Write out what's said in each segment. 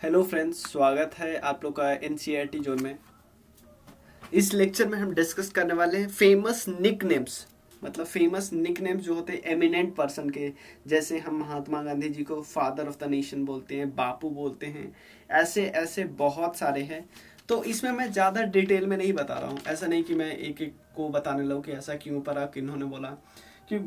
Hello friends, स्वागत है आप लोग का एनसीईआरटी जोन में। इस लेक्चर में हम डिस्कस करने वाले हैं फेमस निकनेम्स। मतलब फेमस निकनेम्स जो होते हैं एमिनेंट पर्सन के। जैसे हम महात्मा गांधी जी को फादर ऑफ द नेशन बोलते हैं, बापू बोलते हैं। ऐसे ऐसे बहुत सारे हैं। तो इसमें मैं ज़्यादा डिटेल में नहीं बता रहा हूँ। ऐसा नहीं कि मैं एक एक को बताने लगूँ कि ऐसा क्यों पड़ा, किन्होंने बोला। क्यों?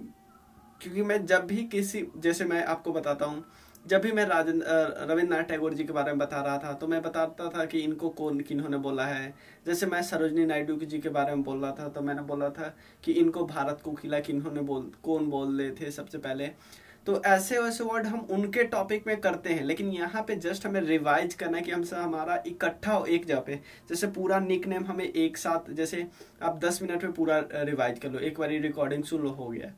क्योंकि मैं जब भी किसी, जैसे मैं आपको बताता हूँ, जब भी मैं रविन्द्रनाथ टैगोर जी के बारे में बता रहा था तो मैं बताता था कि इनको कौन किन्होंने बोला है। जैसे मैं सरोजनी नायडू जी के बारे में बोल रहा था तो मैंने बोला था कि इनको भारत कोकिला कौन बोल रहे थे सबसे पहले। तो ऐसे वैसे वर्ड हम उनके टॉपिक में करते हैं, लेकिन यहाँ पे जस्ट हमें रिवाइज करना है कि हमसे हमारा इकट्ठा हो एक जगह पे। जैसे पूरा निक नेम हमें एक साथ, जैसे आप 10 मिनट में पूरा रिवाइज कर लो, एक बार रिकॉर्डिंग सुन लो, हो गया।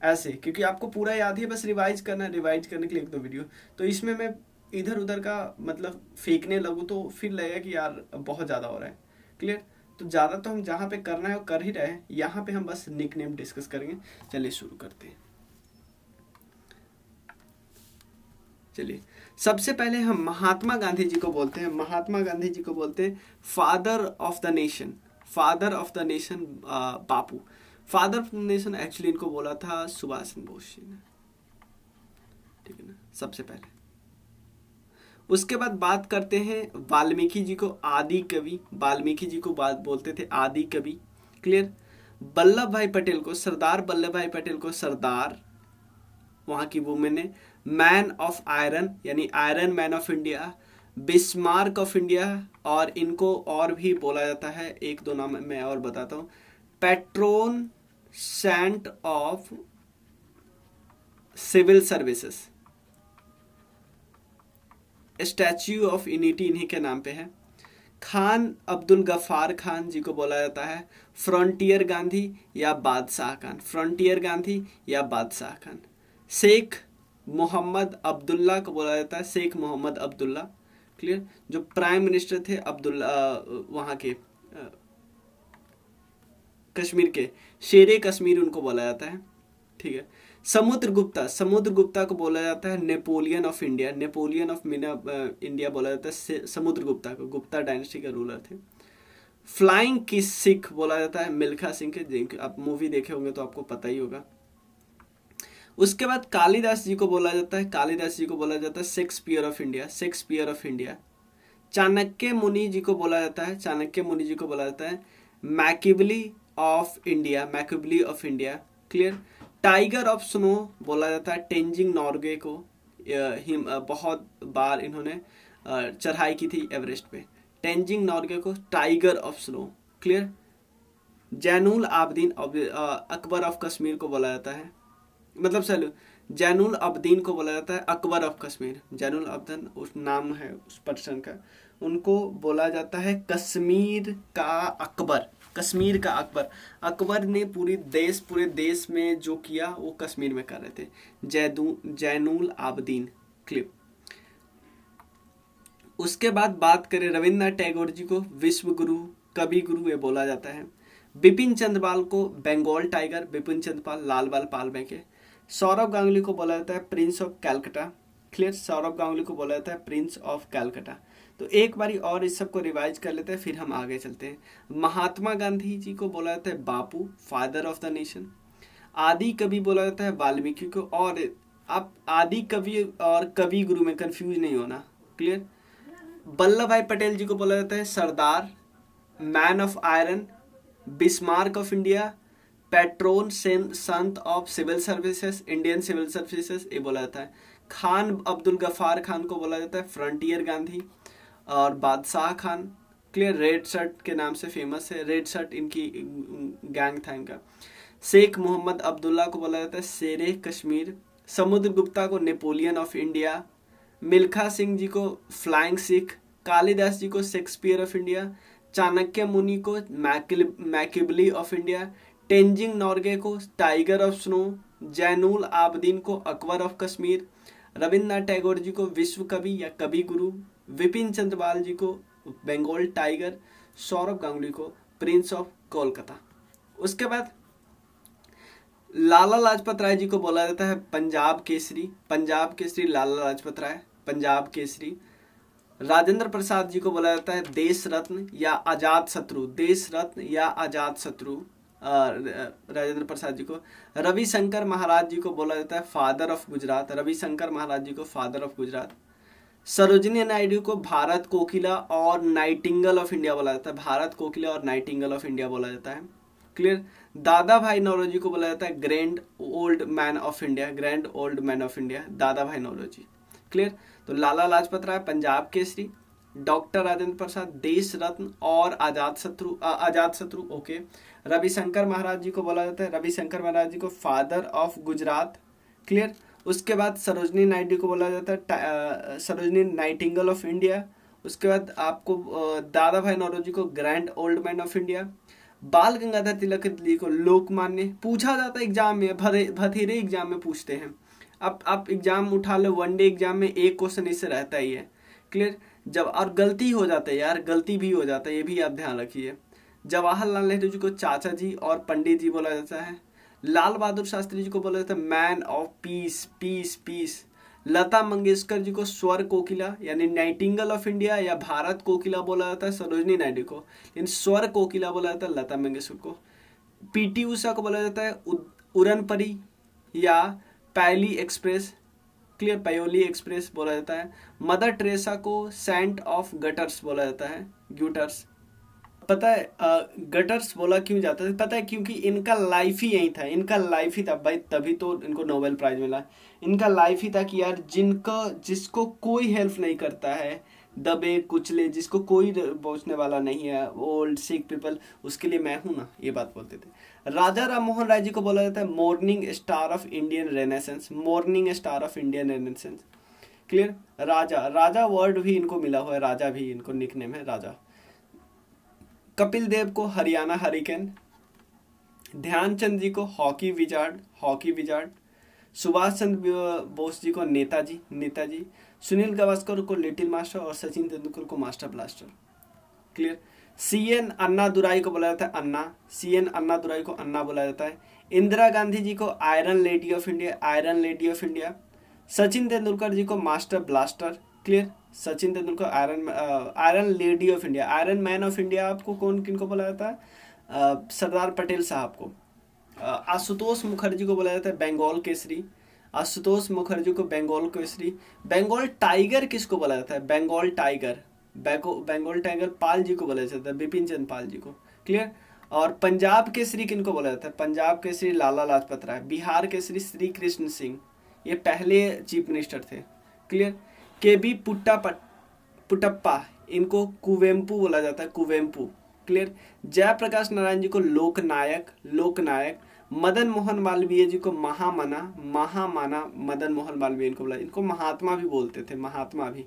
ऐसे क्योंकि आपको पूरा याद है, बस रिवाइज करना है। रिवाइज करने के लिए एक दो वीडियो। तो इसमें मैं इधर उधर का मतलब फेंकने लगूँ तो फिर लगेगा कि यार बहुत ज़्यादा हो रहा है। क्लियर? तो ज़्यादा तो हम जहाँ पे करना है वो कर ही रहे हैं। यहाँ पे हम बस निक नेम डिस्कस करेंगे। चलिए शुरू करते हैं। चलिए, सबसे पहले हम महात्मा गांधी जी को बोलते हैं। महात्मा गांधी जी को बोलते हैं father of the nation. Father of the nation Bapu. Father of the nation actually इनको बोला था सुभाष चंद्र बोस जी ने। ठीक है ना, सबसे पहले। उसके बाद बात करते हैं वाल्मीकि जी को आदि कवि। वाल्मीकि जी को बात बोलते थे आदि कवि। क्लियर? वल्लभ भाई पटेल को, सरदार वल्लभ भाई पटेल को सरदार, वहां की वुमेन ने मैन ऑफ आयरन यानी iron man of India, Bismarck of India. और इनको और भी बोला जाता है, एक दो नाम मैं और बताता हूँ। Patron saint of civil services. Statue of unity इन्हीं के नाम पे है। खान अब्दुल गफ्फार खान जी को बोला जाता है फ्रंटियर गांधी या बादशाह खान। फ्रंटियर गांधी या बादशाह खान। शेख मोहम्मद अब्दुल्ला को बोला जाता है शेख मोहम्मद अब्दुल्ला। क्लियर? जो प्राइम मिनिस्टर थे अब्दुल्ला, वहाँ के कश्मीर के, शेरे कश्मीर उनको बोला जाता है। ठीक है। समुद्रगुप्ता, समुद्रगुप्ता को बोला जाता है Napoleon of India. Napoleon of India बोला जाता है समुद्रगुप्ता को। गुप्ता डायनेस्टी का रूलर थे। फ्लाइंग किस सिख बोला जाता है मिल्खा सिंह के। आप मूवी देखे होंगे तो आपको पता ही होगा। उसके बाद कालिदास जी को बोला जाता है, कालिदास जी को बोला जाता है Shakespeare of India. Shakespeare of India. Chanakya मुनि जी को बोला जाता है, चाणक्य मुनि जी को बोला जाता है Machiavelli of India. Machiavelli of India. Clear? Tiger of snow बोला जाता है टेंजिंग नॉर्गे को। बहुत बार इन्होंने चढ़ाई की थी एवरेस्ट पे। टेंजिंग नॉर्गे को tiger of snow. Clear? Zainul Abidin Akbar of Kashmir को बोला जाता है, मतलब चलो, जैनुल अब्दीन को बोला जाता है अकबर ऑफ कश्मीर। जैनुल अब्दीन उस नाम है उस पर्सन का। उनको बोला जाता है कश्मीर का अकबर। कश्मीर का अकबर। अकबर ने पूरे देश में जो किया वो कश्मीर में कर रहे थे। जैनुल आबदीन। क्लिप। उसके बाद बात करें रविन्द्रनाथ टैगोर जी को विश्व गुरु, कवि गुरु ये बोला जाता है। बिपिन चंद्रपाल को बंगाल टाइगर, बिपिन चंद्रपाल लाल बाल पाल में के। सौरभ गांगुली को बोला जाता है Prince of Calcutta. Clear? Saurabh Ganguly को बोला जाता है प्रिंस ऑफ कैलकाटा। तो एक बारी और इस सबको रिवाइज कर लेते हैं, फिर हम आगे चलते हैं। महात्मा गांधी जी को बोला जाता है बापू, फादर ऑफ द नेशन। आदि कवि बोला जाता है वाल्मीकि को। और आप आदि कवि और कवि गुरु में कंफ्यूज नहीं होना। क्लियर? वल्लभ भाई पटेल जी को बोला जाता है Sardar, man of iron, Bismarck of India, patron saint of civil services, Indian civil services ये बोला जाता है। खान अब्दुल गफ्फार खान को बोला जाता है फ्रंटियर गांधी और बादशाह खान। क्लियर? रेड शर्ट के नाम से फेमस है, रेड शर्ट इनकी गैंग था इनका। शेख मोहम्मद अब्दुल्ला को बोला जाता है शेरे कश्मीर। समुद्रगुप्ता को Napoleon of India. Milkha Singh ji को फ्लाइंग सिख। कालिदास जी को शेक्सपियर ऑफ इंडिया। चाणक्य मुनि को मैकिवली ऑफ इंडिया। टेंजिंग नॉर्गे को tiger of snow. Zainul Abedin को अकबर ऑफ कश्मीर। रविन्द्रनाथ टैगोर जी को विश्व कवि या कवि गुरु। विपिन चंद्रपाल जी को बंगाल टाइगर। सौरभ गांगुली को प्रिंस ऑफ कोलकाता। उसके बाद लाला लाजपत राय जी को बोला जाता है पंजाब केसरी। पंजाब केसरी लाला लाजपत राय, पंजाब केसरी। राजेंद्र प्रसाद जी को बोला जाता है देश रत्न या अजात शत्रु, देश रत्न या अजात शत्रु राजेंद्र प्रसाद जी को। रविशंकर महाराज जी को बोला जाता है फादर ऑफ गुजरात, रविशंकर महाराज जी को फादर ऑफ गुजरात। सरोजिनी नायडू को भारत कोकिला और नाइटिंगल ऑफ इंडिया बोला जाता है, भारत कोकिला और नाइटिंगल ऑफ इंडिया बोला जाता है। क्लियर। दादा भाई नौरोजी को बोला जाता है grand old man of India, grand old man of India, दादा भाई नौरोजी। क्लियर। तो लाला लाजपत राय पंजाब केसरी, डॉक्टर राजेंद्र प्रसाद देश रत्न और आजाद शत्रु ओके। रविशंकर महाराज जी को बोला जाता है, रविशंकर महाराज जी को फादर ऑफ गुजरात। क्लियर। उसके बाद सरोजनी नायडू को बोला जाता है सरोजनी नाइटिंगल ऑफ इंडिया। उसके बाद आपको दादा भाई नौरोजी को grand old man of India. Bal Gangadhar Tilak ji को लोकमान्य, पूछा जाता है एग्जाम में, भथेरे एग्जाम में पूछते हैं। अब आप एग्जाम उठा लो, वनडे एग्जाम में एक क्वेश्चन इससे रहता ही है। क्लियर। जब और गलती हो जाता है यार, गलती भी हो जाता है, ये भी आप ध्यान रखिए। जवाहरलाल नेहरू जी को चाचा जी और पंडित जी बोला जाता है। लाल बहादुर शास्त्री जी को बोला जाता है man of peace, peace peace. Lata Mangeshkar ji को स्वर कोकिला यानी नाइटिंगल ऑफ इंडिया या भारत कोकिला बोला जाता है सरोजनी नायडू को, लेकिन स्वर कोकिला बोला जाता है लता मंगेशकर को। पीटी उषा को बोला जाता है उड़न परी या पायली एक्सप्रेस। क्लियर, पायोली एक्सप्रेस बोला जाता है। मदर टेरेसा को सेंट ऑफ गटर्स बोला जाता है, ग्यूटर्स। पता है गटर्स बोला क्यों जाता है? पता है क्योंकि इनका लाइफ ही यही था, इनका लाइफ ही था भाई, तभी तो इनको नोबेल प्राइज मिला। इनका लाइफ ही था कि यार जिसको कोई हेल्प नहीं करता है, दबे कुचले, जिसको कोई पहुंचने वाला नहीं है, ओल्ड सिक पीपल, उसके लिए मैं हूं ना, ये बात बोलते थे। राजा राम मोहन राय जी को बोला जाता है morning star of Indian renaissance, morning star of Indian renaissance. Clear. Raja word भी इनको मिला हुआ है, राजा भी इनको निकनेम है राजा। कपिल देव को हरियाणा हरिकेन। ध्यानचंद जी को हॉकी विजार्ड। सुभाष चंद्र बोस जी को नेताजी। सुनील गावस्कर को लिटिल मास्टर और सचिन तेंदुलकर को मास्टर ब्लास्टर। क्लियर। सीएन अन्ना दुराई को बोला जाता है अन्ना दुराई को अन्ना बोला जाता है। इंदिरा गांधी जी को iron lady of India. Sachin Tendulkar ji को master blaster. Clear. Sachin Tendulkar iron lady of India, iron man of India आपको किनको बोला जाता है? सरदार पटेल साहब को। आशुतोष मुखर्जी को बोला जाता है बंगाल केसरी, बंगाल टाइगर किसको बोला जाता है? बंगाल टाइगर पाल जी को बोला जाता है, बिपिन चंद्र पाल जी को। क्लियर। और पंजाब केसरी किनको बोला जाता है? पंजाब केसरी लाला लाजपत राय। बिहार केसरी श्री कृष्ण सिंह, ये पहले चीफ मिनिस्टर थे। क्लियर। केबी पुट्टप्पा, इनको कुवेम्पू बोला जाता है, कुवेम्पू। क्लियर। जयप्रकाश नारायण जी को लोकनायक। मदन मोहन मालवीय जी को महामाना मदन मोहन मालवीय इनको बोला, इनको महात्मा भी बोलते थे, महात्मा भी।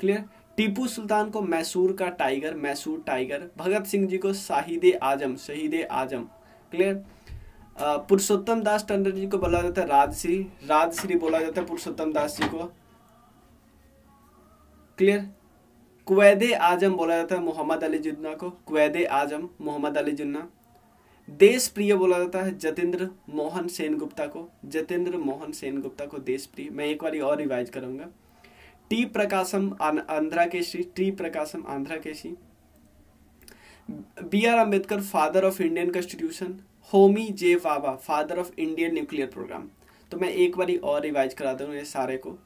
क्लियर। टीपू सुल्तान को मैसूर टाइगर। भगत सिंह जी को शहीद आजम। क्लियर। पुरुषोत्तम दास टंडन जी को बोला जाता है राजश्री बोला जाता है पुरुषोत्तम दास जी को। क्लियर। क्वैदे आजम बोला जाता है मोहम्मद अली जिन्ना को, मोहम्मद अली जिन्ना। देश प्रिय बोला जाता है जतेंद्र मोहन सेनगुप्ता को देश प्रिय। मैं एक बार और रिवाइज करूंगा। टी प्रकाशम आंध्रा केसी। B R Ambedkar father of Indian constitution. Homi J Bhabha father of Indian nuclear programme. तो मैं एक बार और रिवाइज करा दूंगा ये सारे को।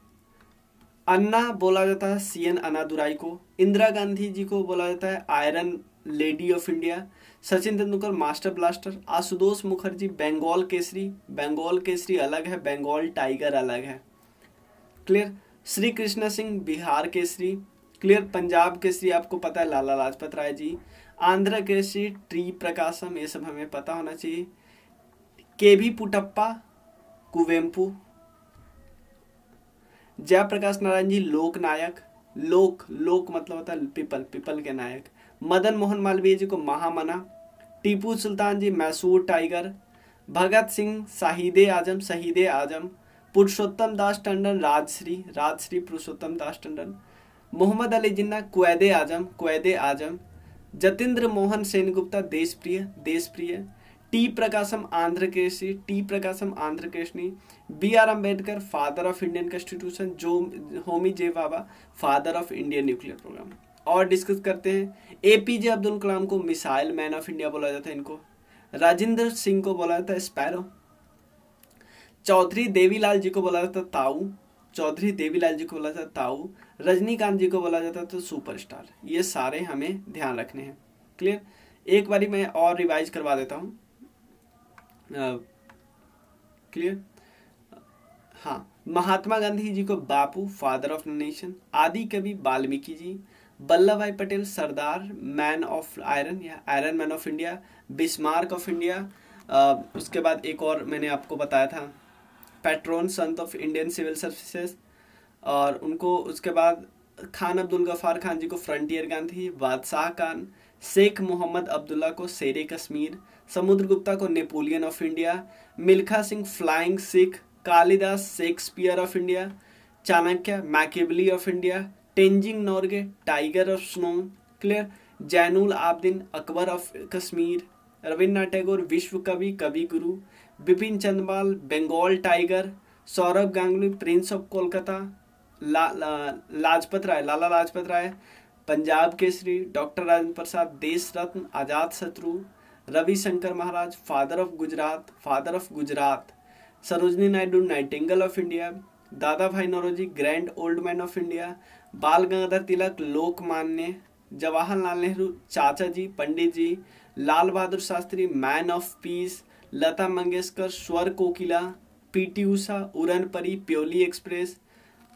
अन्ना बोला जाता है सीएन अन्नादुराई को। इंदिरा गांधी जी को बोला जाता है iron lady of India. Sachin Tendulkar master blaster. Ashutosh Mukherjee Bengal Kesari अलग है, बंगाल टाइगर अलग है। क्लियर। श्री कृष्ण सिंह बिहार केसरी। क्लियर। पंजाब केसरी आपको पता है लाला लाजपत राय जी। आंध्र केसरी टी प्रकाशम, ये सब हमें पता होना चाहिए। केबी पुट्टप्पा कुवेम्पू। जयप्रकाश नारायण जी लोकनायक, लोक मतलब होता है पीपल के नायक। मदन मोहन मालवीय जी को महामना। टीपू सुल्तान जी मैसूर टाइगर। भगत सिंह शहीद आजम। पुरुषोत्तम दास टंडन राजश्री पुरुषोत्तम दास टंडन। मोहम्मद अली जिन्ना क्वैदे आजम। जतेंद्र मोहन सेनगुप्ता देश प्रिय। टी प्रकाशम आंध्र केसरी, टी प्रकाशम आंध्र केसरी। B R Ambedkar father of Indian constitution, जो Homi J Bhabha father of Indian nuclear programme. और डिस्कस करते हैं। एपीजे अब्दुल कलाम को मिसाइल मैन ऑफ इंडिया बोला जाता है इनको। राजेंद्र सिंह को बोला जाता है स्पैरो। चौधरी देवीलाल जी को बोला जाता है ताऊ, चौधरी देवीलाल जी को बोला जाता है ताऊ। रजनीकांत जी को बोला जाता है तो सुपरस्टार। ये सारे हमें ध्यान रखने हैं। क्लियर। एक बारी मैं और रिवाइज करवा देता हूँ। क्लियर। हाँ, महात्मा गांधी जी को बापू फादर ऑफ नेशन। आदि कवि वाल्मीकि जी। वल्लभ भाई पटेल सरदार मैन ऑफ आयरन या iron man of India, Bismarck of India. उसके बाद एक और मैंने आपको बताया था patron Sant of Indian civil services. और उनको उसके बाद खान अब्दुल गफ्फार खान जी को फ्रंटियर गांधी। बादशाह खान, शेख मोहम्मद अब्दुल्ला को शेरे कश्मीर। समुद्रगुप्ता को Napoleon of India. Milkha Singh flying Sikh. Kalidas Shakespeare of India. Chanakya Machiavelli of India. Tenzing Norgay tiger of snow. Clear. Zainul Abidin Akbar of Kashmir. Rabindranath Tagore विश्व कवि, कवि गुरु। Bipin Chandrapal Bengal tiger. Sourav Ganguly prince of Kolkata. Lajpat Rai Lala Lajpat Rai Punjab केसरी। डॉक्टर राजेंद्र प्रसाद देश रत्न आजाद शत्रु। Ravishankar Maharaj father of Gujarat. Sarojini Naidu nightingale of India. दादा भाई Naoroji grand old man of India. Bal Gangadhar Tilak Lokmanya. Jawaharlal Nehru Chacha ji Pandit ji. Lal Bahadur Shastri man of peace. Lata Mangeshkar Swar Kokila. PT Usha उड़न परी प्योली एक्सप्रेस।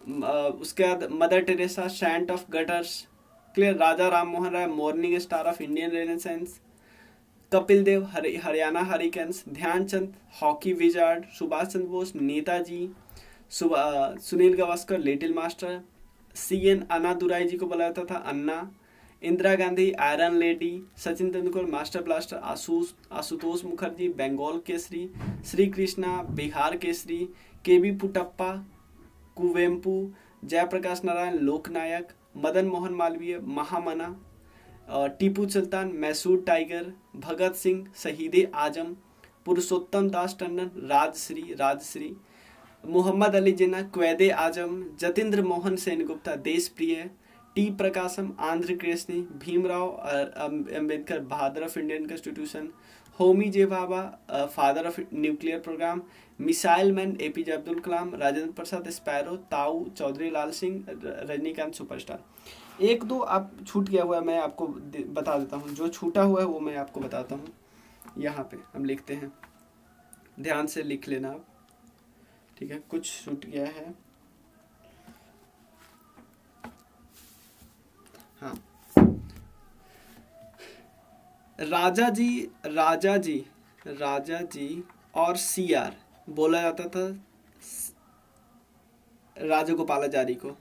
उसके बाद mother Teresa saint of gutters. Clear. Raja Ram Mohan Roy morning star of Indian renaissance. Kapil Dev Haryana hurricanes. Dhyanchand hockey wizard. Subhash Chandra Bose Netaji. Sunil Gavaskar little master. CN Annadurai ji को बोला जाता था Anna. Indira Gandhi iron lady. Sachin Tendulkar master blaster. Ashutosh Mukherjee Bengal केसरी। श्री कृष्णा बिहार केसरी। केबी पुटप्पा कुवेम्पू। जयप्रकाश नारायण लोकनायक। मदन मोहन मालवीय महामना। टीपू सुल्तान मैसूर टाइगर। भगत सिंह शहीद आजम। पुरुषोत्तम दास टंडन राजश्री। मोहम्मद अली जिन्ना क्वैदे आजम। जतेंद्र मोहन सेनगुप्ता देश प्रिय। T Prakasam Andhra Kesari. Bhimrao Ambedkar father of Indian constitution. Homi J Bhabha father of nuclear programme. Missile man APJ Abdul Kalam. Rajendra Prasad sparrow. Tau Chaudhary Lal Singh. Rajinikanth superstar. एक दो आप छूट गया हुआ है, मैं आपको बता देता हूँ। जो छूटा हुआ है वो मैं आपको बताता हूँ। यहाँ पे हम लिखते हैं, ध्यान से लिख लेना आप। ठीक है, कुछ छूट गया है। हाँ, राजा जी और CR बोला जाता था राजगोपालाचारी को।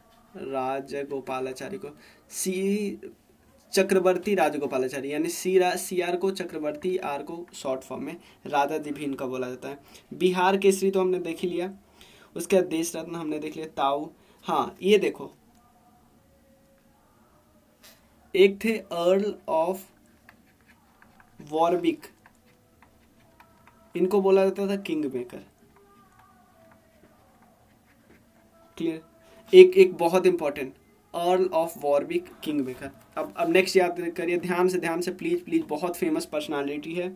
चक्रवर्ती राजगोपालाचारी यानी CR को चक्रवर्ती, R को शॉर्ट फॉर्म में राजा जी भी इनका बोला जाता है। बिहार केसरी तो हमने देख ही लिया। उसके बाद देश रत्न हमने देख लिया ताऊ। हाँ, ये देखो, एक थे अर्ल ऑफ वॉरविक, इनको बोला जाता था किंग मेकर। क्लियर। एक बहुत important earl of Warwick king maker. अब नेक्स्ट याद करिए ध्यान से प्लीज। बहुत फेमस पर्सनालिटी है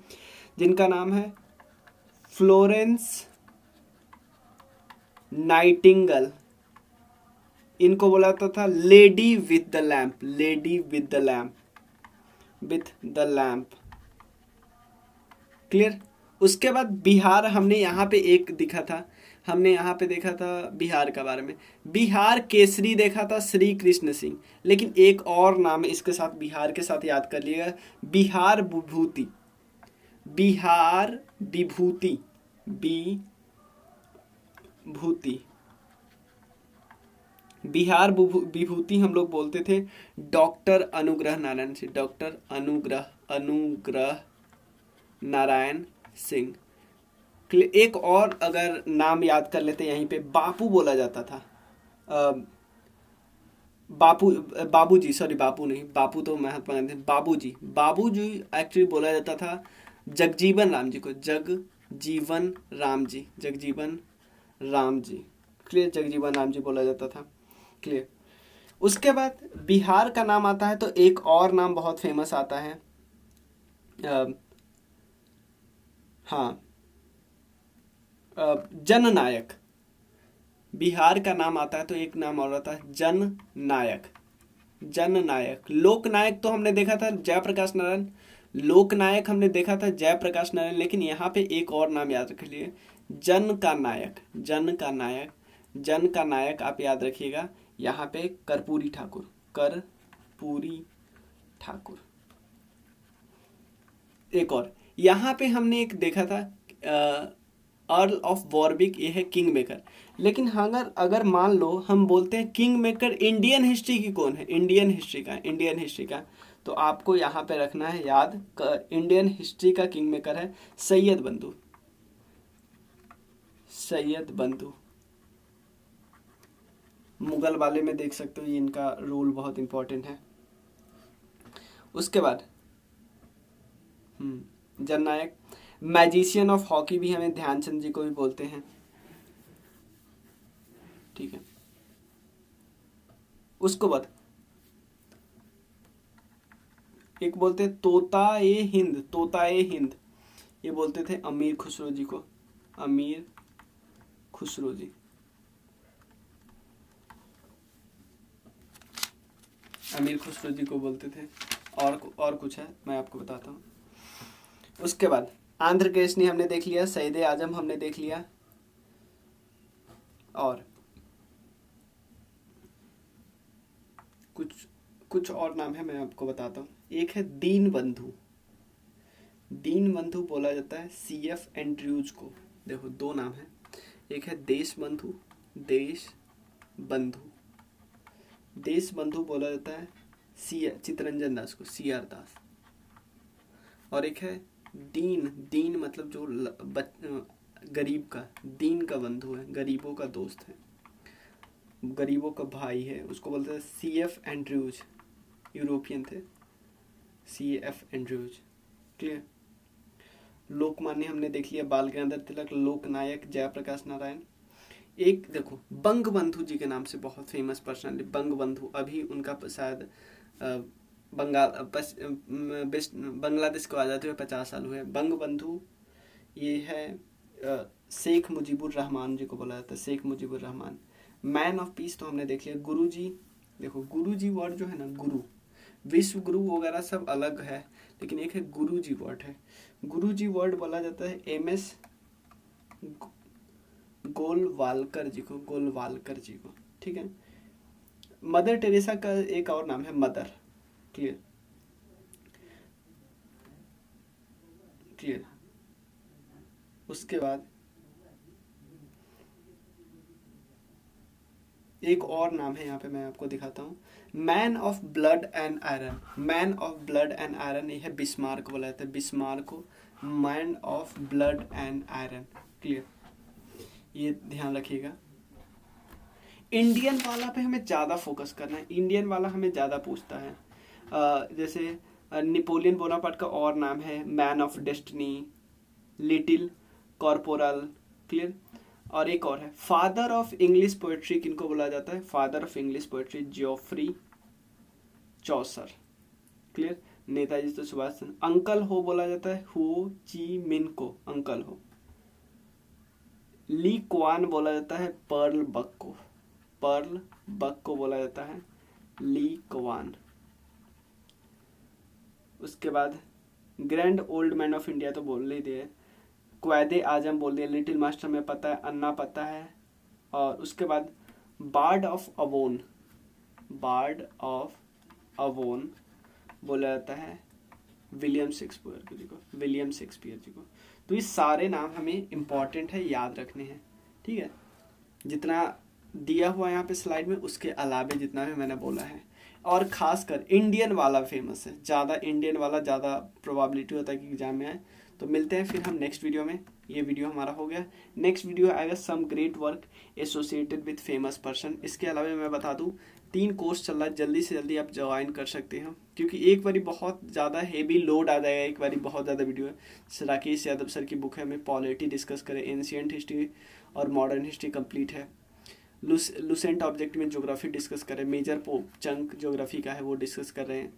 जिनका नाम है फ्लोरेंस नाइटिंगेल। इनको बोला जाता था lady with the lamp. Clear. उसके बाद बिहार हमने यहाँ पे एक दिखा था, हमने यहाँ पे देखा था बिहार के बारे में। बिहार केसरी देखा था श्री कृष्ण सिंह, लेकिन एक और नाम है इसके साथ, बिहार के साथ याद कर लिएगा, बिहार विभूति। बिहार विभूति हम लोग बोलते थे डॉक्टर अनुग्रह नारायण सिंह। एक और अगर नाम याद कर लेते यहीं पे, बापू बोला जाता था। बापू नहीं, बापू तो महात्मा गांधी। बाबूजी एक्चुअली बोला जाता था जगजीवन राम जी को, जगजीवन राम जी, जगजीवन राम जी, क्लियर, जगजीवन राम जी बोला जाता था, क्लियर। उसके बाद बिहार का नाम आता है तो एक और नाम बहुत फेमस आता है, हाँ, जननायक। बिहार का नाम आता है तो एक नाम और आता है जननायक, जननायक। लोकनायक तो हमने देखा था जयप्रकाश नारायण, लोकनायक हमने देखा था जयप्रकाश नारायण, लेकिन यहाँ पे एक और नाम याद रख लिए, जन का नायक, जन का नायक, जन का नायक आप याद रखिएगा, यहाँ पे कर्पूरी ठाकुर, कर्पूरी ठाकुर। एक और यहाँ पे हमने एक देखा था अर्ल ऑफ वॉरविक, ये है किंग मेकर। लेकिन अगर मान लो हम बोलते हैं किंग मेकर इंडियन हिस्ट्री की कौन है, इंडियन हिस्ट्री का, इंडियन हिस्ट्री का, तो आपको यहाँ पे रखना है याद, इंडियन हिस्ट्री का किंग मेकर है सैयद बंधु, सैयद बंधु। मुगल वाले में देख सकते हो, ये इनका रोल बहुत इंपॉर्टेंट है। उसके बाद जननायक। मैजिशियन ऑफ हॉकी भी हमें ध्यानचंद जी को भी बोलते हैं, ठीक है। उसको बाद एक बोलते तोता ए हिंद, तोता ए हिंद, ये बोलते थे अमीर खुसरो जी को, अमीर खुसरो जी, अमीर खुसरो जी को बोलते थे। और कुछ है मैं आपको बताता हूँ। उसके बाद आंध्र केसरी हमने देख लिया, सईद आजम हमने देख लिया, और कुछ और नाम है मैं आपको बताता हूँ। एक है दीन बंधु, दीन बंधु बोला जाता है CF एंड्रयूज को। देखो दो नाम है, एक है देश बंधु, देश बंधु, देश बंधु बोला जाता है चित्तरंजन दास को, CR दास। और एक है दीन, दीन मतलब जो गरीब का, दीन का बंधु है, गरीबों का दोस्त है, गरीबों का भाई है, उसको बोलते हैं CF एंड्रयूज, यूरोपियन थे CF एंड्रयूज, क्लियर। लोकमान्य हमने देख लिया, बाल गंगाधर तिलक, लोकनायक जयप्रकाश नारायण। एक देखो बंग बंधु जी के नाम से बहुत फेमस पर्सनालिटी, बंग बंधु, अभी उनका शायद बांग्लादेश को आज़ादी हुए 50 साल हुए। बंग बंधु ये है शेख मुजीबुर रहमान जी को बोला जाता है, Sheikh Mujibur Rahman. Man of peace तो हमने देख लिया। गुरु जी, देखो गुरु जी वर्ड जो है ना, गुरु, विश्व गुरु वगैरह सब अलग है, लेकिन एक है गुरु जी वर्ड है। गुरु जी वर्ड बोला जाता है MS गोलवालकर जी को, गोलवालकर जी को, ठीक है। मदर टेरेसा का एक और नाम है मदर, क्लियर, क्लियर। उसके बाद एक और नाम है, यहाँ पे मैं आपको दिखाता हूँ, man of blood and iron, man of blood and iron, ये है बिस्मार्क बोला जाता है, बिस्मार्क को man of blood and iron, clear, ये ध्यान रखिएगा। इंडियन वाला पे हमें ज़्यादा फोकस करना है, इंडियन वाला हमें ज़्यादा पूछता है। जैसे नेपोलियन बोनापार्ट का और नाम है man of destiny, little corporal, clear. और एक और है फादर ऑफ इंग्लिश पोएट्री, किनको बोला जाता है, father of English poetry Geoffrey Chaucer, clear. Netaji तो सुभाष चंद्र। अंकल हो बोला जाता है हो ची मिन को, अंकल हो। ली क्वान बोला जाता है पर्ल बक को, पर्ल बक को बोला जाता है ली क्वान। उसके बाद grand old man of India तो बोल ही दिए, क्वैदे आजम बोल दिया, लिटिल मास्टर में पता है, अन्ना पता है। और उसके बाद बार्ड ऑफ अवोन, बार्ड ऑफ अवोन बोला जाता है विलियम शेक्सपियर जी को, विलियम शेक्सपियर जी को। तो ये सारे नाम हमें इम्पॉर्टेंट है, याद रखने हैं, ठीक है। जितना दिया हुआ यहाँ पे स्लाइड में, उसके अलावे जितना भी मैंने बोला है, और खासकर इंडियन वाला फेमस है, ज़्यादा इंडियन वाला ज़्यादा प्रोबेबिलिटी होता है कि एग्जाम में आए। तो मिलते हैं फिर हम नेक्स्ट वीडियो में। ये वीडियो हमारा हो गया, नेक्स्ट वीडियो आएगा some great work associated with famous person. इसके अलावा मैं बता दूं 3 कोर्स चल रहा है, जल्दी से जल्दी आप ज्वाइन कर सकते हैं, क्योंकि एक बारी बहुत ज़्यादा हेवी लोड आ जाएगा, एक बारी बहुत ज़्यादा वीडियो है। राकेश यादव सर की बुक है, हमें पॉलिटी डिस्कस करें, एंशियंट हिस्ट्री और मॉडर्न हिस्ट्री कंप्लीट है। लुसेंट ऑब्जेक्ट में ज्योग्राफी डिस्कस करें, मेजर चंक ज्योग्राफी का है वो डिस्कस कर रहे हैं।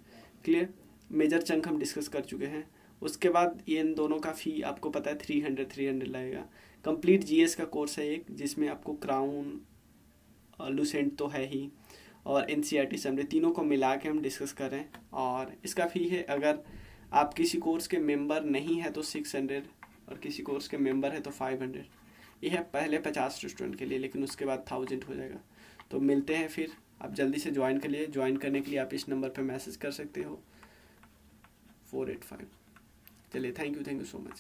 क्लियर, मेजर चंक हम डिस्कस कर चुके हैं। उसके बाद ये इन दोनों का फ़ी आपको पता है 300 लगेगा। कंप्लीट जीएस का कोर्स है एक, जिसमें आपको क्राउन, लुसेंट तो है ही, और एनसीईआरटी समरी तीनों को मिला के हम डिस्कस कर रहे हैं। और इसका फ़ी है, अगर आप किसी कोर्स के मेंबर नहीं है तो 600, और किसी कोर्स के मेंबर है तो 500। यह है पहले 50 स्टूडेंट के लिए, लेकिन उसके बाद 1000 हो जाएगा। तो मिलते हैं फिर, आप जल्दी से ज्वाइन कर लिए। ज्वाइन करने के लिए आप इस नंबर पर मैसेज कर सकते हो 485। चलिए, थैंक यू सो मच।